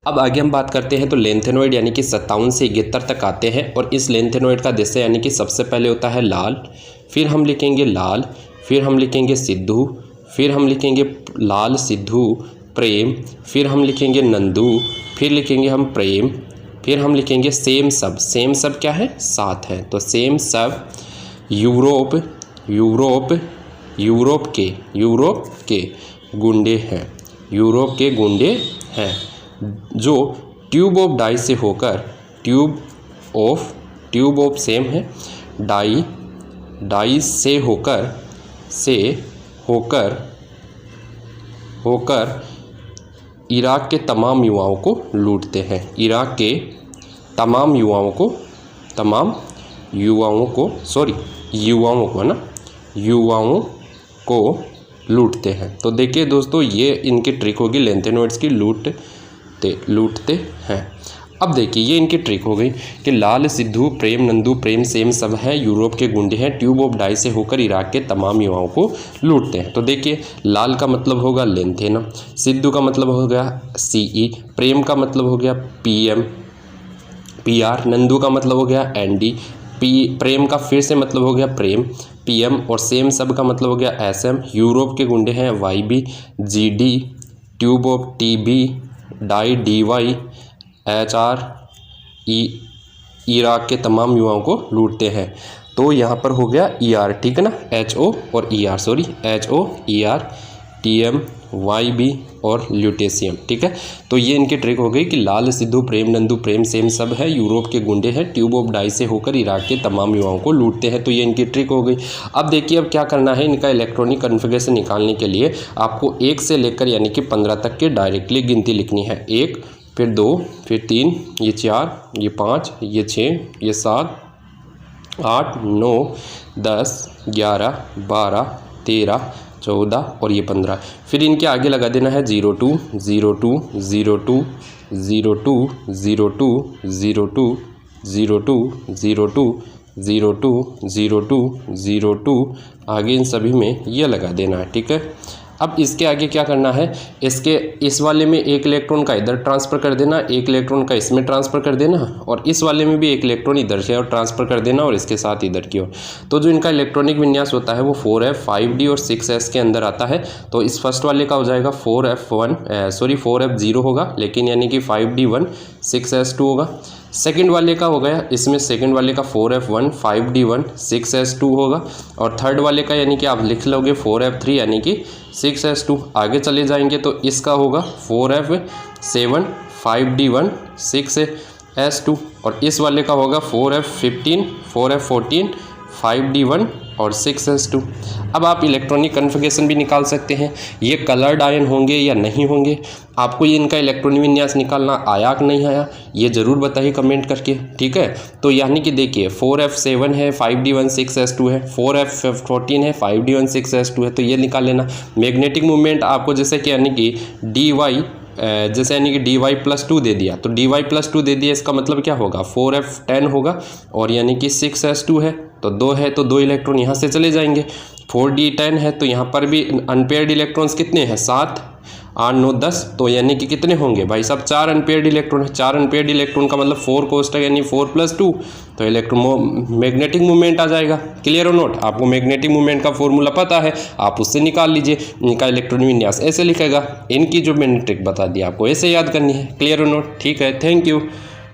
अब आगे हम बात करते हैं तो लेंथेनॉइड यानी कि 57 से 71 तक आते हैं और इस लेंथेनॉइड का दृश्य यानी कि सबसे पहले होता है लाल, फिर हम लिखेंगे लाल, फिर हम लिखेंगे सिद्धू, फिर हम लिखेंगे लाल सिद्धू प्रेम, फिर हम लिखेंगे नंदू, फिर लिखेंगे हम प्रेम, फिर हम लिखेंगे सेम सब। सेम सब क्या है? 7 है। तो सेम सब यूरोप के गुंडे हैं, यूरोप के गुंडे हैं जो ट्यूब ऑफ डाई से होकर ट्यूब ऑफ सेम है, डाई से होकर इराक के तमाम युवाओं को लूटते हैं। इराक के तमाम युवाओं को लूटते हैं। तो देखिए दोस्तों, ये इनकी ट्रिक होगी लेंथेनॉइड्स की, लूटते हैं। अब देखिए ये इनकी ट्रिक हो गई कि लाल सिद्धू प्रेम नंदू प्रेम सेम सब है, यूरोप के गुंडे हैं, ट्यूब ऑफ डाई से होकर इराक के तमाम युवाओं को लूटते हैं। तो देखिए लाल का मतलब होगा लेंथेना, सिद्धू का मतलब हो गया CE, प्रेम का मतलब हो गया PR, नंदू का मतलब हो गया ND, प्रेम का फिर से मतलब हो गया प्रेम PM, और सेम सब का मतलब हो गया SM, यूरोप के गुंडे हैं YB, GD, tube of TB, डाई DY, HR, इराक के तमाम युवाओं को लूटते हैं। तो यहाँ पर हो गया ER, ठीक है ना, HO और ER, sorry HO ER TM YB और ल्यूटेशियम, ठीक है। तो ये इनकी ट्रिक हो गई कि लाल सिद्धू प्रेम नंदू प्रेम सेम सब है, यूरोप के गुंडे हैं, ट्यूब ऑफ डाई से होकर इराक के तमाम युवाओं को लूटते हैं। तो ये इनकी ट्रिक हो गई। अब देखिए अब क्या करना है, इनका इलेक्ट्रॉनिक कन्फिगरेशन निकालने के लिए आपको 1 से लेकर यानी कि 15 तक की डायरेक्टली गिनती लिखनी है। 1, फिर 2, फिर 3, ये 4, ये 5, ये 6, ये 7, 8, 9, 10, 11, 12, 13, 14 और ये 15। फिर इनके आगे लगा देना है 02, 02, 02, 02, 02, 02, 02, 02, 02, 02, 02, आगे इन सभी में ये लगा देना है, ठीक है। अब इसके आगे क्या करना है, इस वाले में एक इलेक्ट्रॉन का इधर ट्रांसफ़र कर देना, एक इलेक्ट्रॉन का इसमें ट्रांसफ़र कर देना, और इस वाले में भी एक इलेक्ट्रॉन इधर से और ट्रांसफ़र कर देना और इसके साथ इधर की ओर। तो जो इनका इलेक्ट्रॉनिक विन्यास होता है वो 4f 5d और 6s के अंदर आता है। तो इस फर्स्ट वाले का हो जाएगा 4f0 होगा, लेकिन यानी कि 5d1 6s2 होगा। सेकंड वाले का हो गया, इसमें सेकंड वाले का 4f1 5d1 6s2 होगा, और थर्ड वाले का यानी कि आप लिख लोगे 4f3 यानी कि 6s2। आगे चले जाएंगे तो इसका होगा 4f7 5d1 6s2, और इस वाले का होगा 4f15 4f14 5d1 और 6s2। अब आप इलेक्ट्रॉनिक कन्फिगरेशन भी निकाल सकते हैं, ये कलर्ड आयन होंगे या नहीं होंगे। आपको ये इनका इलेक्ट्रॉनिक विन्यास निकालना आया कि नहीं आया, ये ज़रूर बताइए कमेंट करके, ठीक है। तो यानी कि देखिए 4f7 है 5d1 6s2 है, 4f14 है 5d1 6s2 है, तो ये निकाल लेना। मैग्नेटिक मूवमेंट आपको जैसे कि यानी कि dy जैसे यानी कि dy+2 दे दिया, तो dy+2 दे दिया, इसका मतलब क्या होगा 4f10 होगा, और यानी कि 6s2 है तो 2 है, तो 2 इलेक्ट्रॉन यहाँ से चले जाएंगे। 4d10 है तो यहाँ पर भी अनपेयर्ड इलेक्ट्रॉन्स कितने हैं 7, 8, 9, 10, तो यानी कि कितने होंगे भाई साहब 4 अनपेयर्ड इलेक्ट्रॉन है। 4 अनपेयर्ड इलेक्ट्रॉन का मतलब 4 कोष्टक यानी 4+2, तो इलेक्ट्रो मैग्नेटिक मूवमेंट आ जाएगा। क्लियर और नोट, आपको मैग्नेटिक मूवमेंट का फॉर्मूला पता है, आप उससे निकाल लीजिए। इनका इलेक्ट्रॉनिक विन्यास ऐसे लिखेगा, इनकी जो मैंने ट्रिक बता दी आपको ऐसे याद करनी है। क्लियर और नोट, ठीक है, थैंक यू।